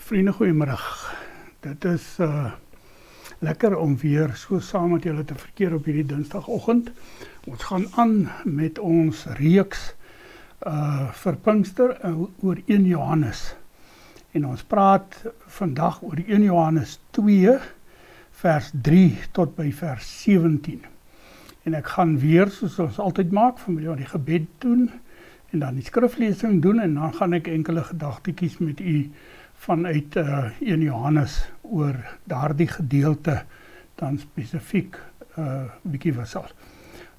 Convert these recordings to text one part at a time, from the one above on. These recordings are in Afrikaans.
Vriende, goeiemiddag. Dit is lekker om weer so saam met julle te verkeer op hierdie dinsdagoggend. Ons gaan aan met ons reeks vir Pinkster oor 1 Johannes. En ons praat vandag oor 1 Johannes 2 vers 3 tot by vers 17. En ek gaan weer, soos ons altyd maak, vanmiddag die gebed doen en dan die skriflesing doen en dan gaan ek enkele gedagtetjies met u vanuit 1 Johannes oor daardie gedeelte dan spesifiek bietjie wissel.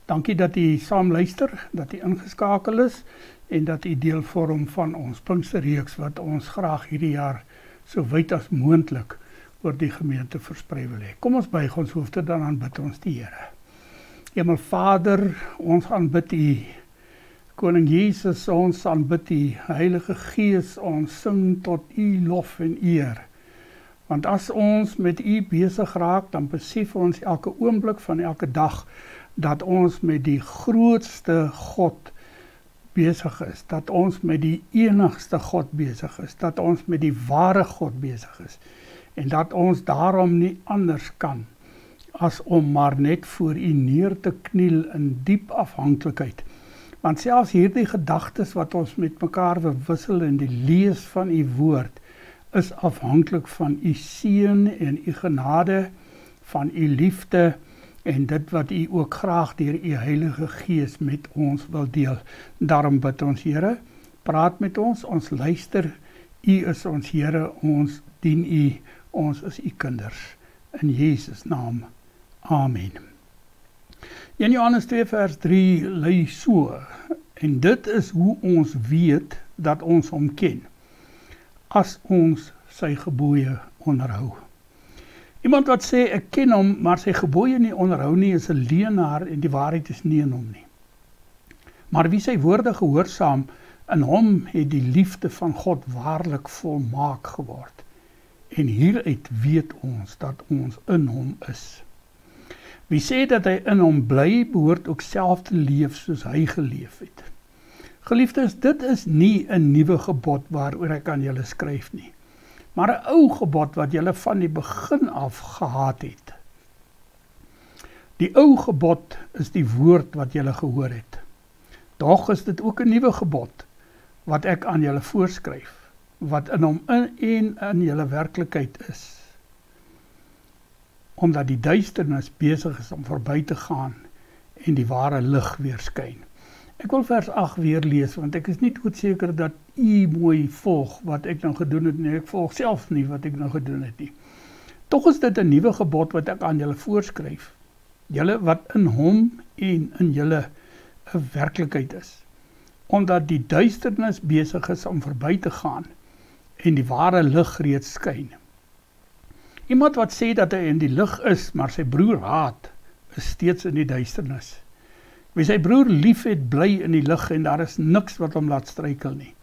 Dankie dat u saam luister, dat u ingeskakel is en dat u deel vorm van ons Pinksterreeks wat ons graag hierdie jaar so wyd as moontlik oor die gemeente versprei wil hê. Kom ons buig ons hoofde, dan aanbid ons die Here. Hemel Vader, ons aanbid u. Koning Jesus, ons aanbid u. Heilige Gees, ons sing tot u lof en eer. Want as ons met u besig raak, dan besef ons elke oomblik van elke dag dat ons met die grootste God besig is, dat ons met die enigste God besig is, dat ons met die ware God besig is, en dat ons daarom nie anders kan as om maar net voor u neer te kniel in diep afhanklikheid. Want selfs hierdie gedagtes wat ons met mekaar verwissel in die lees van u woord, is afhanklik van u seën en u genade, van u liefde, en dit wat u ook graag deur u Heilige Gees met ons wil deel. Daarom bid ons, Here, praat met ons luister, u is ons Here, ons dien u, ons is u kinders. In Jesus naam, amen. 1 Johannes 2 vers 3 lui so, en dit is hoe ons weet dat ons hom ken, as ons sy gebooie onderhou. Iemand wat sê, ek ken hom, maar sy gebooie nie onderhou nie, is 'n leienaar en die waarheid is nie in hom nie. Maar wie sy woorde gehoorsaam, in hom het die liefde van God waarlik volmaak geword. En hieruit weet ons dat ons in hom is. Wie sê dat hy in hom bly, behoort ook self te leef soos hy geleef het. Geliefdes, dit is nie 'n nuwe gebod waaroor ek aan julle skryf nie, maar 'n ou gebod wat julle van die begin af gehaat het. Die ou gebod is die woord wat julle gehoor het. Doch is dit ook 'n nuwe gebod wat ek aan julle voorskryf, wat in hom en in julle werklikheid is. Omdat die duisternis besig is om verby te gaan en die ware lig weer skyn. Ek wil vers 8 weer lees, want ek is nie doodseker dat u mooi volg wat ek nou gedoen het nie. Ek volg self nie wat ek nou gedoen het nie. Tog is dit 'n nuwe gebod wat ek aan julle voorskryf. Julle wat in hom en in julle 'n werklikheid is. Omdat die duisternis besig is om verby te gaan en die ware lig reeds skyn. Iemand wat sê dat hy in die lig is, maar sy broer haat, is steeds in die duisternis. Wie sy broer lief het, bly in die lig en daar is niks wat hom laat struikel nie.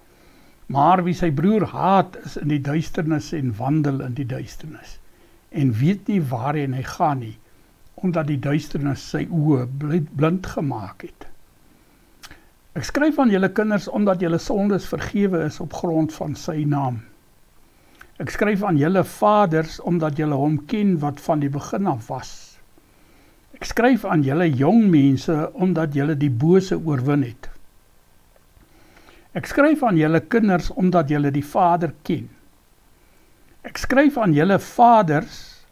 Maar wie sy broer haat, is in die duisternis en wandel in die duisternis. En weet nie waarheen hy gaan nie, omdat die duisternis sy oë blind gemaak het. Ek skryf aan julle kinders, omdat julle sondes vergewe is op grond van sy naam. Ek skryf aan julle vaders, omdat julle hom ken wat van die begin af was. Ek skryf aan julle jong mense, omdat julle die bose oorwin het. Ek skryf aan julle kinders, omdat julle die Vader ken. Ek skryf aan julle vaders,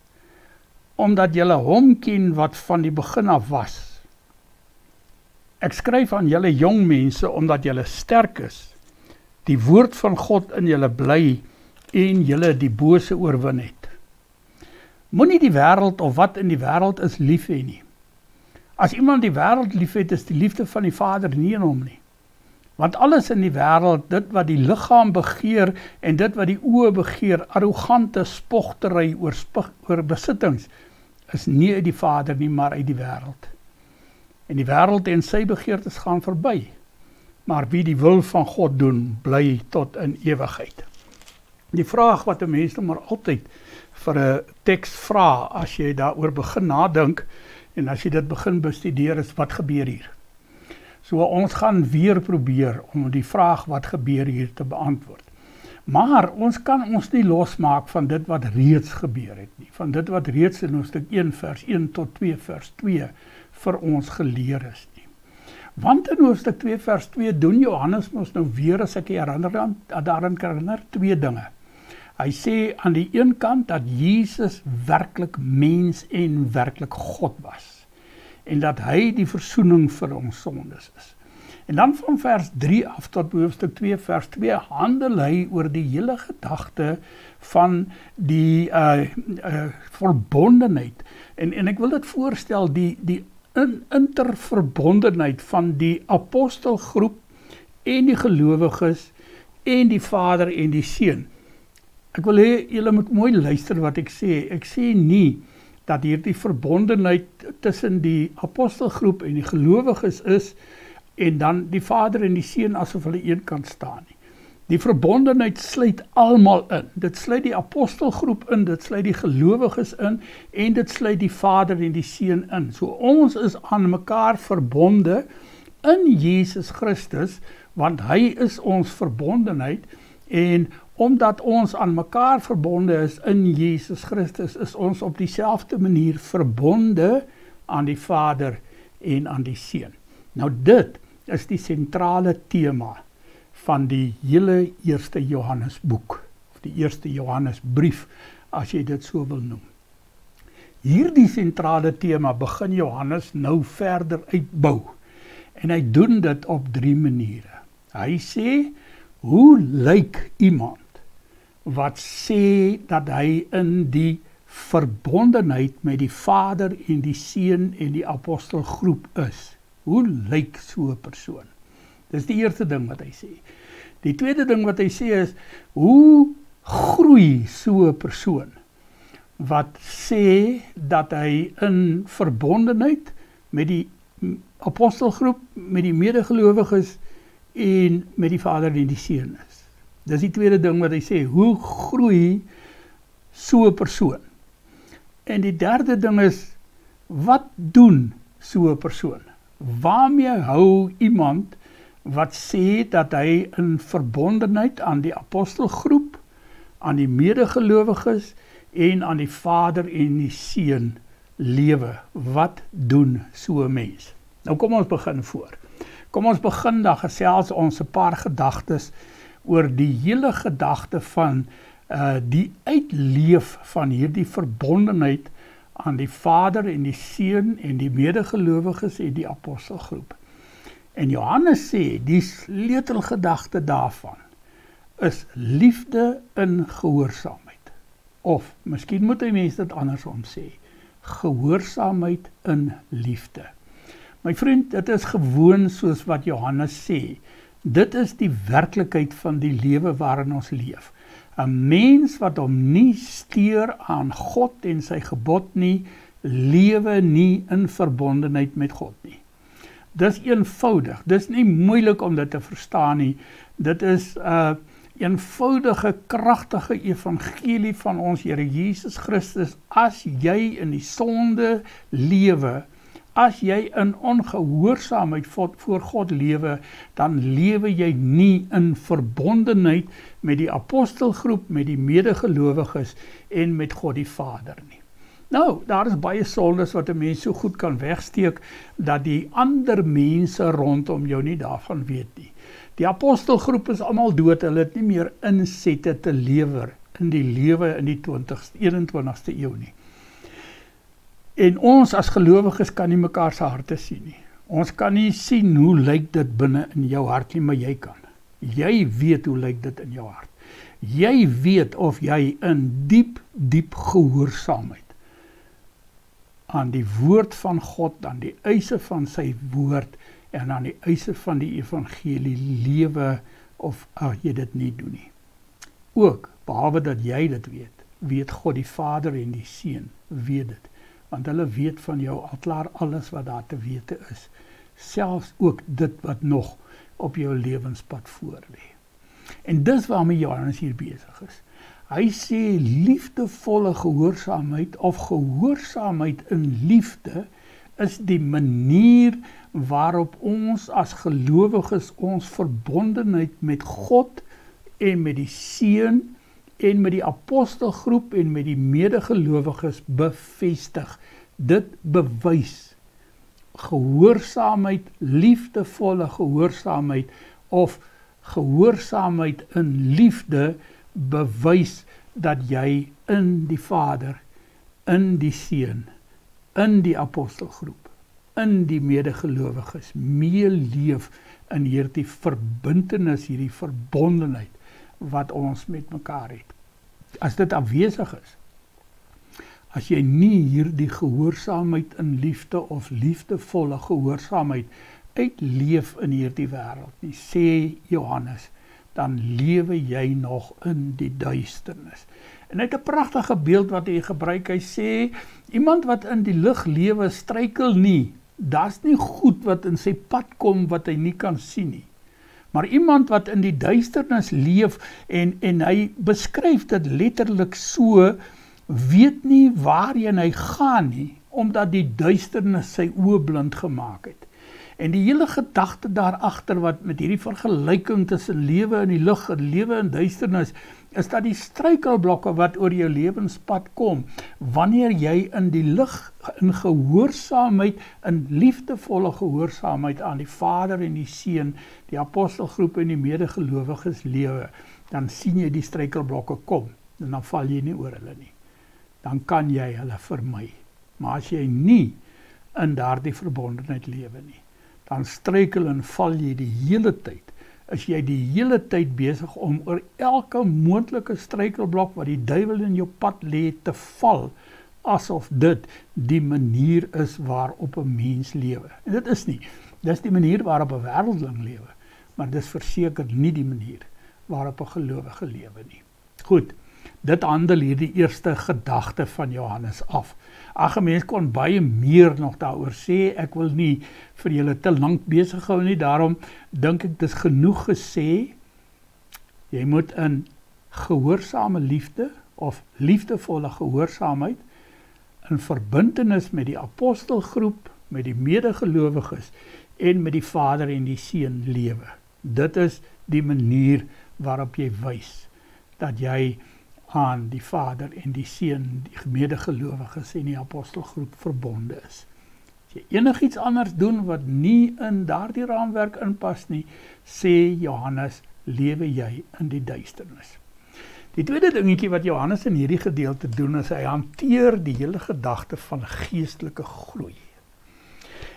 omdat julle hom ken wat van die begin af was. Ek skryf aan julle jong mense, omdat julle sterk is, die woord van God in julle bly, en julle die bose oorwin het. Moenie die wêreld of wat in die wêreld is lief hê nie. As iemand die wêreld lief het, is die liefde van die Vader nie in hom nie. Want alles in die wêreld, dit wat die liggaam begeer en dit wat die oë begeer, arrogante spogtery oor besittings, is nie uit die Vader nie, maar uit die wêreld. En die wêreld en sy begeertes gaan verby. Maar wie die wil van God doen, bly tot in ewigheid. Die vraag wat 'n mens maar altyd vir 'n teks vra, as jy daaroor begin nadink, en as jy dit begin bestudeer, is wat gebeur hier? So ons gaan weer probeer om die vraag wat gebeur hier te beantwoord. Maar ons kan ons nie losmaak van dit wat reeds gebeur het nie, van dit wat reeds in hoofstuk 1 vers 1 tot 2 vers 2 vir ons geleer is nie. Want in hoofstuk 2 vers 2 doen Johannes ons nou weer, as ek daaraan kan herinner, twee dinge. Hy sê aan die een kant dat Jesus werklik mens en werklik God was, en dat hy die versoening vir ons sondes is. En dan van vers 3 af tot hoofstuk 2 vers 2 handel hy oor die hele gedagte van die verbondenheid. En ek wil dit voorstel, die interverbondenheid van die apostelgroep en die gelowiges en die Vader en die Seun. Ek wil hê julle moet mooi luister wat ek sê. Ek sê nie dat hier die verbondenheid tussen die apostelgroep en die gelowiges is en dan die Vader en die Seun asof hulle eenkant staan nie. Die verbondenheid sluit almal in. Dit sluit die apostelgroep in, dit sluit die gelowiges in en dit sluit die Vader en die Seun in. So ons is aan mekaar verbonde in Jesus Christus, want hy is ons verbondenheid, en omdat ons aan mekaar verbonde is in Jesus Christus, is ons op dieselfde manier verbonde aan die Vader en aan die Seun. Nou dit is die sentrale tema van die hele eerste Johannesboek, of die eerste Johannesbrief, as jy dit so wil noem. Hierdie sentrale tema begin Johannes nou verder uitbou, en hy doen dit op 3 maniere. Hy sê, hoe lyk iemand wat sê dat hy in die verbondenheid met die Vader en die Seun en die apostelgroep is? Hoe lyk so 'n persoon? Dis die eerste ding wat hy sê. Die tweede ding wat hy sê is, hoe groei so 'n persoon wat sê dat hy in verbondenheid met die apostelgroep, met die medegelowiges en met die Vader en die Seun is. Dis die tweede ding wat hy sê, hoe groei so 'n persoon? En die derde ding is, wat doen so 'n persoon? Waarmee hou iemand wat sê dat hy in verbondenheid aan die apostelgroep, aan die medegelowiges en aan die Vader en die Seun lewe? Wat doen so 'n mens? Nou kom ons begin voor. Kom ons begin dan gesels ons 'n paar gedagtes oor die hele gedagte van die uitleef van hierdie verbondenheid aan die Vader en die Seun en die medegelowiges en die apostelgroep. En Johannes sê, die sleutelgedagte daarvan is liefde in gehoorsaamheid. Of, miskien moet hy mense dit andersom sê, gehoorsaamheid in liefde. My vriend, dit is gewoon soos wat Johannes sê, dit is die werklikheid van die lewe waarin ons leef. 'n Mens wat hom nie steur aan God en sy gebod nie, lewe nie in verbondenheid met God nie. Dis eenvoudig, dis nie moeilik om dit te verstaan nie. Dit is eenvoudige, kragtige evangelie van ons Here Jesus Christus. As jy in die sonde lewe, as jy in ongehoorsaamheid voor God lewe, dan lewe jy nie in verbondenheid met die apostelgroep, met die medegelowiges en met God die Vader nie. Nou, daar is baie sondes wat 'n mens so goed kan wegsteek, dat die ander mense rondom jou nie daarvan weet nie. Die apostelgroep is almal dood, hulle het nie meer insette te lewer in die lewe in die 21ste eeu nie. En ons as gelowiges kan nie mekaar se harte sien nie. Ons kan nie sien hoe lyk dit binne in jou hart nie, maar jy kan. Jy weet hoe lyk dit in jou hart. Jy weet of jy in diep gehoorsaamheid aan die woord van God, aan die eise van sy woord en aan die eise van die evangelie lewe, of jy dit nie doen nie. Ook, behalwe dat jy dit weet, weet God die Vader en die Seun weet dit, want hulle weet van jou al klaar alles wat daar te wete is, selfs ook dit wat nog op jou lewenspad voor lê. En dis waarmee Johannes hier besig is. Hy sê liefdevolle gehoorsaamheid of gehoorsaamheid in liefde is die manier waarop ons as gelowiges ons verbondenheid met God en met die Seun en met die apostelgroep en met die medegelowiges bevestig. Dit bewys gehoorsaamheid, liefdevolle gehoorsaamheid of gehoorsaamheid in liefde bewys dat jy in die Vader, in die Seun, in die apostelgroep, in die medegelowiges meeleef in hierdie verbintenis, hierdie verbondenheid wat ons met mekaar het. As dit afwesig is, as jy nie hierdie gehoorsaamheid in liefde of liefdevolle gehoorsaamheid uitleef in hierdie wêreld nie, sê Johannes, dan lewe jy nog in die duisternis. En hy het 'n pragtige beeld wat hy gebruik. Hy sê, iemand wat in die lig lewe struikel nie. Daar's nie goed wat in sy pad kom wat hy nie kan sien nie. Maar iemand wat in die duisternis leef en hy beskryf dit letterlik so, weet nie waarheen hy gaan nie, omdat die duisternis sy oë blind gemaak het. En die hele gedagte daarachter wat met hierdie vergelyking tussen lewe in die lig en lewe in duisternis, is dat die struikelblokke wat oor jou lewenspad kom, wanneer jy in die lig, in gehoorsaamheid, in liefdevolle gehoorsaamheid aan die Vader en die Seun, die apostelgroep en die medegelowiges lewe, dan sien jy die struikelblokke kom, en dan val jy nie oor hulle nie. Dan kan jy hulle vermy. Maar as jy nie in daardie verbondenheid lewe nie, dan struikel en val jy die hele tyd. Is jy die hele tyd besig om oor elke moontlike struikelblok wat die duiwel in jou pad lê te val, asof dit die manier is waarop 'n mens lewe. En dit is nie. Dit is die manier waarop 'n wêreldling lewe, maar dit is verseker nie die manier waarop 'n gelowige lewe nie. Goed, dit handel hierdie eerste gedagte van Johannes af. Ag, 'n mens kon baie meer nog daaroor sê, ek wil nie vir julle te lank besig hou nie, daarom dink ek dis genoeg gesê, jy moet in gehoorsame liefde, of liefdevolle gehoorsaamheid, in verbintenis met die apostelgroep, met die medegelowiges, en met die Vader en die Seun lewe. Dit is die manier waarop jy wys, dat jy aan die Vader en die Seun, die medegelowiges en die apostelgroep verbonde is. As jy enigiets anders doen wat nie in daardie raamwerk inpas nie, sê Johannes, lewe jy in die duisternis. Die tweede dingetjie wat Johannes in hierdie gedeelte doen, is hy hanteer die hele gedagte van geestelike groei.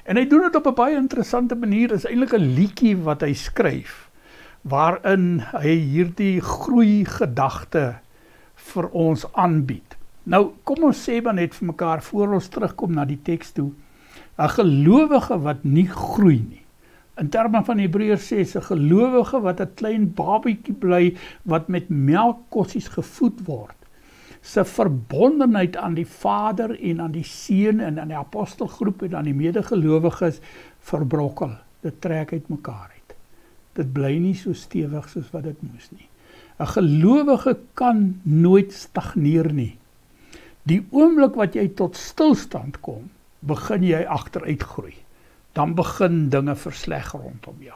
En hy doen dit op 'n baie interessante manier, is eintlik 'n liedjie wat hy skryf, waarin hy hierdie groei gedagte vir ons aanbied. Nou, kom ons sê maar net vir mekaar, voor ons terugkom na die teks toe, 'n gelowige wat nie groei nie. In terme van Hebreërs 6, 'n gelowige wat 'n klein babietjie bly, wat met melkkossies gevoed word, sy verbondenheid aan die Vader en aan die Seun en aan die apostelgroep en aan die medegelowiges verbrokkel. Dit trek uit mekaar uit. Dit bly nie so stewig soos wat dit moes nie. 'n gelowige kan nooit stagneer nie. Die oomblik wat jy tot stilstand kom, begin jy agteruit groei. Dan begin dinge versleg rondom jou.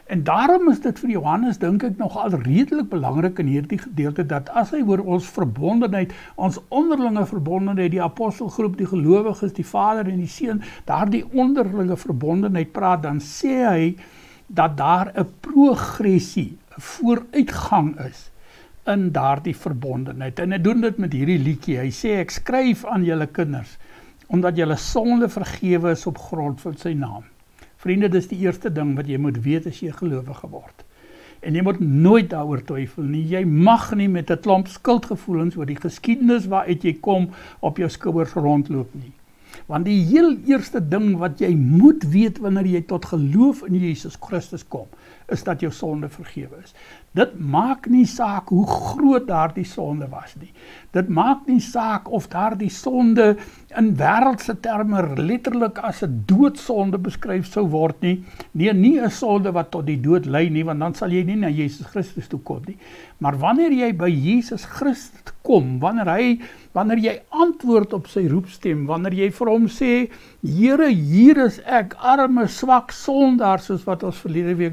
En daarom is dit vir Johannes, dink ek, nogal redelik belangrik in hierdie gedeelte, dat as hy oor ons verbondenheid, ons onderlinge verbondenheid, die apostelgroep, die gelowiges, die Vader en die Seun, daardie onderlinge verbondenheid praat, dan sê hy dat daar 'n progressie, 'n vooruitgang is in daardie verbondenheid. En hy doen dit met hierdie liedjie. Hy sê, ek skryf aan julle kinders, omdat julle sonde vergewe is op grond van sy naam. Vriende, dis die eerste ding wat jy moet weet as jy gelowige word. En jy moet nooit daaroor twyfel nie. Jy mag nie met 'n klomp skuldgevoelens oor die geskiedenis waaruit jy kom op jou skouers rondloop nie. Want die heel eerste ding wat jy moet weet wanneer jy tot geloof in Jesus Christus kom, is dat jou sonde vergewe is. Dit maak nie saak hoe groot daardie sonde was nie. Dit maak nie saak of daardie sonde in wêreldse terme letterlik as 'n doodsonde beskryf sou word nie. Nee, nie 'n sonde wat tot die dood lei nie, want dan sal jy nie na Jesus Christus toe kom nie. Maar wanneer jy by Jesus Christus kom, wanneer jy antwoord op sy roepstem, wanneer jy vir hom sê, Here, hier is ek, arme, swak sondaar, soos wat ons verlede week,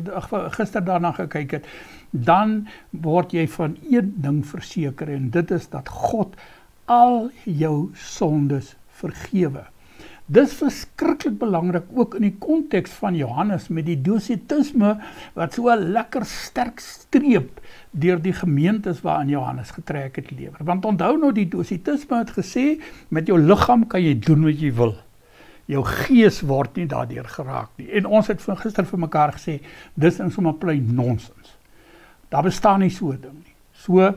gister daarna gekyk het, dan word jy van een ding verseker, en dit is dat God al jou sondes vergewe. Dis verskriklik belangrik ook in die konteks van Johannes met die dositisme wat so 'n lekker sterk streep deur die gemeentes waarin Johannes getrek het lewer. Want onthou nou, die dositisme het gesê, met jou liggaam kan jy doen wat jy wil. Jou gees word nie daardeur geraak nie. En ons het gister vir mekaar gesê, dis in sommer plain nonsens. Daar bestaan nie so 'n ding nie. So,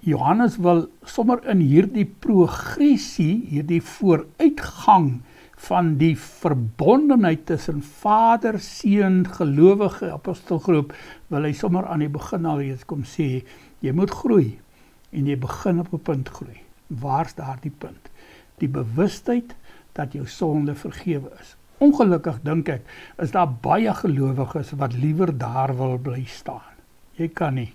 Johannes wil sommer in hierdie progressie, hierdie vooruitgang van die verbondenheid tussen Vader, Seun, gelowige apostelgroep, wil hy sommer aan die begin al eens kom sê, jy moet groei, en jy begin op 'n punt groei. Waar's daardie punt? Die bewustheid dat jou sonde vergewe is. Ongelukkig dink ek, is daar baie gelowiges wat liewer daar wil bly staan. Jy kan nie,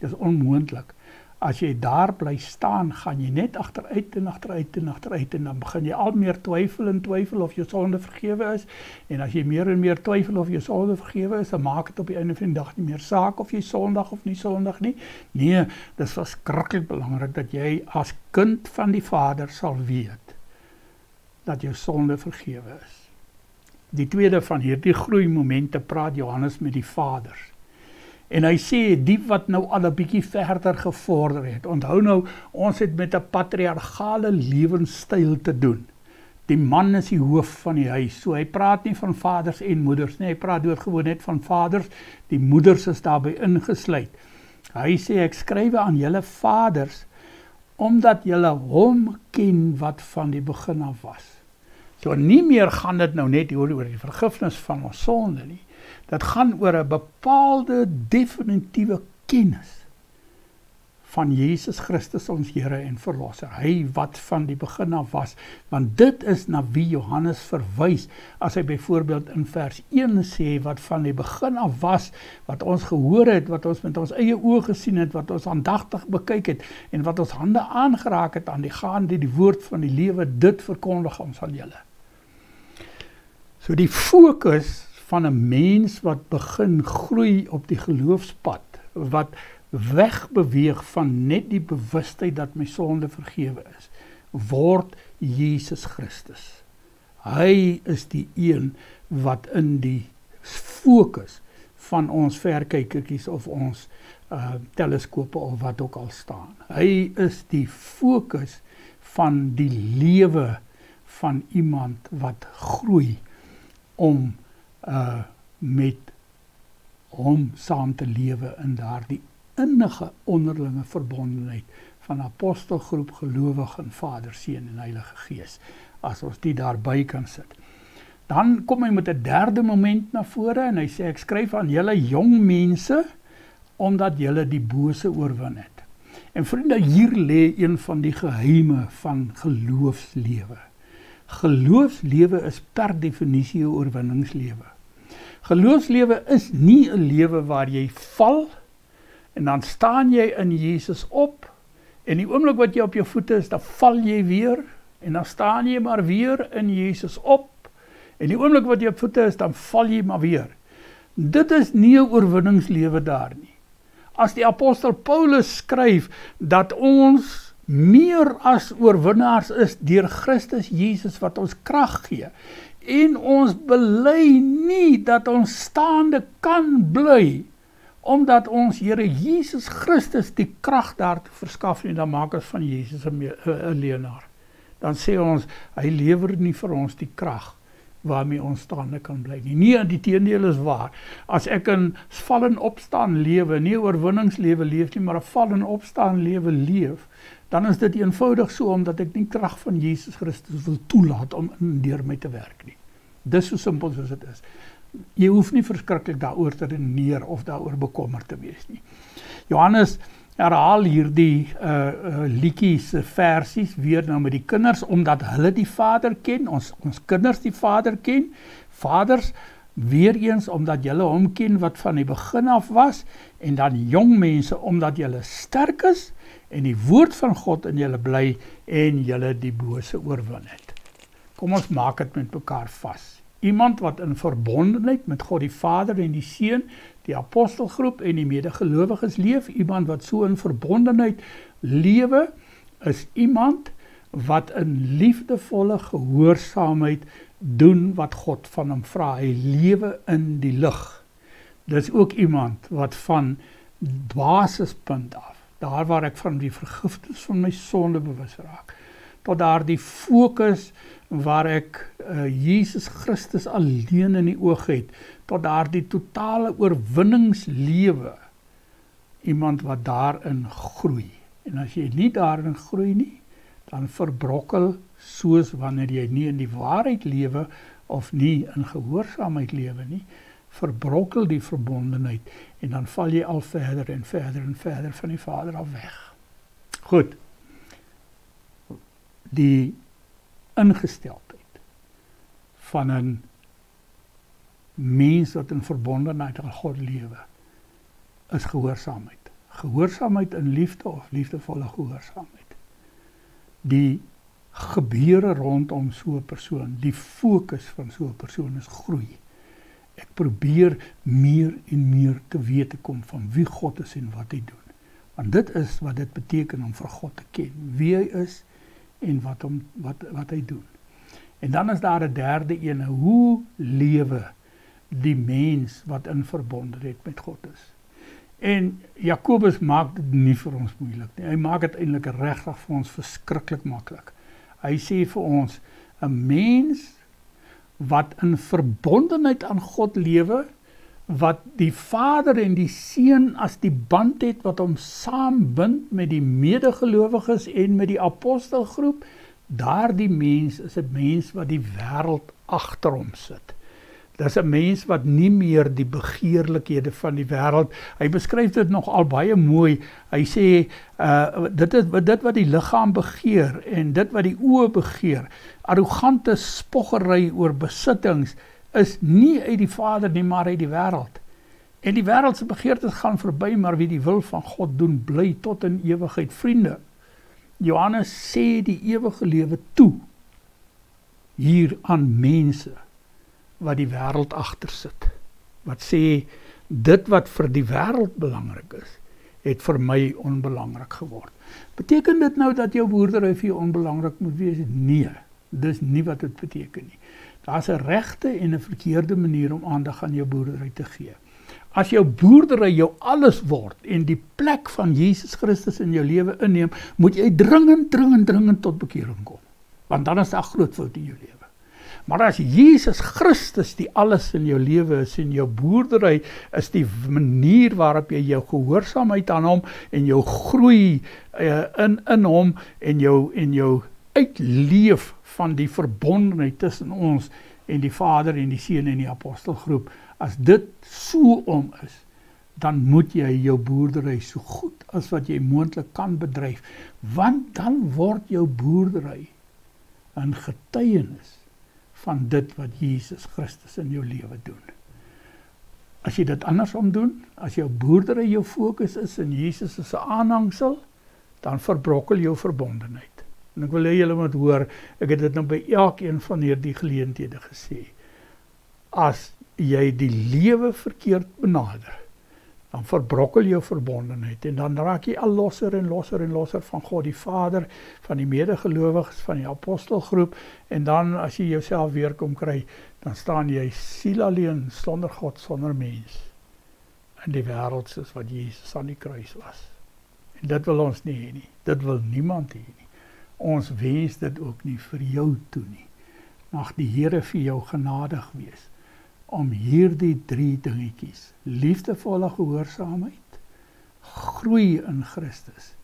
dit is onmoontlik. As jy daar bly staan, gaan jy net agteruit en agteruit en agteruit, en dan begin jy al meer twyfel en twyfel of jou sonde vergewe is, en as jy meer en meer twyfel of jou sonde vergewe is, dan maak dit op die einde van die dag nie meer saak of jy sondig of nie sondig nie. Nee, dit is verskriklik belangrik dat jy as kind van die Vader sal weet dat jou sonde vergewe is. Die tweede van hierdie groeimomente praat Johannes met die vaders. En hy sê, die wat nou al 'n bietjie verder gevorder het, onthou nou, ons het met 'n patriargale lewenstyl te doen. Die man is die hoof van die huis, so hy praat nie van vaders en moeders nie, hy praat doodgewoon net van vaders, die moeders is daarbey ingesluit. Hy sê, ek skryf aan julle vaders, omdat julle hom ken wat van die begin af was. So nie meer gaan dit nou net oor die vergifnis van ons sonde nie. Dit gaan oor 'n bepaalde definitiewe kennis van Jesus Christus ons Here en Verlosser. Hy wat van die begin af was, want dit is na wie Johannes verwys, as hy byvoorbeeld in vers 1 sê, wat van die begin af was, wat ons gehoor het, wat ons met ons eie oë gesien het, wat ons aandagtig bekyk het, en wat ons hande aangeraak het aan die gaande die woord van die lewe, dit verkondig ons aan julle. So die fokus van 'n mens wat begin groei op die geloofspad, wat wegbeweeg van net die bewustheid dat my sonde vergewe is, word Jesus Christus. Hy is die een wat in die fokus van ons verkykertjies of ons teleskope of wat ook al staan. Hy is die fokus van die lewe van iemand wat groei om met hom saam te lewe in daardie innige onderlinge verbondenheid van apostelgroep, gelowig in Vader, Seun en Heilige Gees, as ons die daarby kan sit. Dan kom hy met 'n derde moment na vore en hy sê, ek skryf aan julle jong mense, omdat julle die bose oorwin het. En vriende, hier lê een van die geheime van geloofslewe. Geloofslewe is per definisie 'n oorwinningslewe. Geloofslewe is nie 'n lewe waar jy val, en dan staan jy in Jesus op, en die oomblik wat jy op jou voete is, dan val jy weer, en dan staan jy maar weer in Jesus op, en die oomblik wat jy op voete is, dan val jy maar weer. Dit is nie 'n oorwinningslewe daar nie. As die apostel Paulus skryf, dat ons meer as oorwinnaars is deur Christus Jesus wat ons krag gee, en ons bely nie dat ons staande kan bly, omdat ons Here Jesus Christus die krag daartoe verskaf nie, dan maak ons van Jesus 'n leenaar. Dan sê ons, hy lewer nie vir ons die krag waarmee ons staande kan bly nie. Nee, die teendeel is waar. As ek in val en opstaan lewe, nie 'n oorwinningslewe leef nie, maar 'n val en opstaan lewe leef, dan is dit eenvoudig so, omdat ek nie krag van Jesus Christus wil toelaat om in deur my te werk nie. Dis so simpel soos dit is. Jy hoef nie verskriklik daaroor te redeneer of daaroor bekommerd te wees nie. Johannes herhaal hierdie liedjies, versies weer nou met die kinders, omdat hulle die Vader ken, ons kinders die Vader ken, vaders, weer eens omdat julle hom ken wat van die begin af was, en dan jong mense omdat julle sterk is, en die woord van God in julle bly, en julle die bose oorwin het. Kom ons maak dit met mekaar vas. Iemand wat in verbondenheid met God die Vader en die Seun, die apostelgroep en die medegelowiges leef. Iemand wat so in verbondenheid lewe, is iemand wat in liefdevolle gehoorsaamheid doen wat God van hom vra. Hy lewe in die lig. Dis ook iemand wat van basispunt af, daar waar ek van die vergifnis van my sonde bewus raak, tot daar die fokus waar ek Jesus Christus alleen in die oog het, tot daar die totale oorwinningslewe, iemand wat daarin groei. En as jy nie daarin groei nie, dan verbrokkel soos wanneer jy nie in die waarheid lewe, of nie in gehoorsaamheid lewe nie, verbrokkel die verbondenheid, en dan val jy al verder en verder en verder van die Vader af weg. Goed, die ingesteldheid van 'n mens wat in verbondenheid aan God lewe, is gehoorsaamheid. Gehoorsaamheid in liefde of liefdevolle gehoorsaamheid. Die gebeure rondom so 'n persoon, die fokus van so 'n persoon is groei. Ek probeer meer en meer te weet te kom van wie God is en wat hy doen. Want dit is wat dit beteken om vir God te ken, wie hy is en wat hy doen. En dan is daar 'n derde ene, hoe lewe die mens wat in verbondenheid met God is. En Jakobus maak dit nie vir ons moeilik nie. Hy maak dit eintlik regtig vir ons verskriklik maklik. Hy sê vir ons, 'n mens wat in verbondenheid aan God lewe, wat die Vader en die Seun as die band het wat hom saambind met die medegelowiges en met die apostelgroep, daardie mens is 'n mens wat die wêreld agter hom sit. Dis 'n mens wat nie meer die begeerlikhede van die wêreld, hy beskryf dit nog al baie mooi, hy sê, dit wat die liggaam begeer, en dit wat die oë begeer, arrogante spoggery oor besittings, is nie uit die Vader nie, maar uit die wêreld. En die wêreldse begeertes gaan verby, maar wie die wil van God doen, bly tot in ewigheid. Vriende, Johannes sê die ewige lewe toe, hier aan mense, wat die wêreld agter sit, wat sê, dit wat vir die wêreld belangrik is, het vir my onbelangrik geword. Beteken dit nou dat jou boerdery vir jou onbelangrik moet wees? Nee, dis nie wat dit beteken nie. Daar's 'n regte en 'n verkeerde manier om aandag aan jou boerdery te gee. As jou boerdery jou alles word, en die plek van Jesus Christus in jou lewe inneem, moet jy dringend tot bekering kom. Want dan is daar groot fout in jou lewe. Maar as Jesus Christus die alles in jou lewe is, en jou boerdery is die manier waarop jy jou gehoorsaamheid aan hom, en jou groei in hom, en jou uitleef van die verbondenheid tussen ons, en die Vader en die Seun en die apostelgroep, as dit so om is, dan moet jy jou boerdery so goed as wat jy moontlik kan bedryf, want dan word jou boerdery 'n getuienis van dit wat Jesus Christus in jou lewe doen. As jy dit andersom doen, as jou boerdery jou fokus is en Jesus is 'n aanhangsel, dan verbrokkel jou verbondenheid. En ek wil hê julle moet hoor, ek het dit nou by elkeen van hierdie geleenthede gesê. As jy die lewe verkeerd benader, dan verbrokkel jou verbondenheid, en dan raak jy al losser en losser van God die Vader, van die medegelowiges, van die apostelgroep, en dan as jy jouself weer kom kry, dan staan jy siel alleen, sonder God, sonder mens, in die wêreld soos wat Jesus aan die kruis was. En dit wil ons nie hê nie, dit wil niemand hê nie. Ons wens dit ook nie vir jou toe nie. Mag die Here vir jou genadig wees, om hierdie 3 dingetjies, liefdevolle gehoorsaamheid, groei in Christus,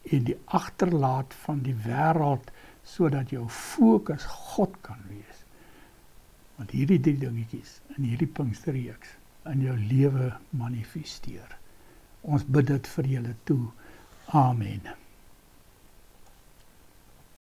en die agterlaat van die wêreld, sodat jou fokus God kan wees. Want hierdie 3 dingetjies, in hierdie Pinksterreeks, in jou lewe manifesteer. Ons bid dit vir julle toe. Amen.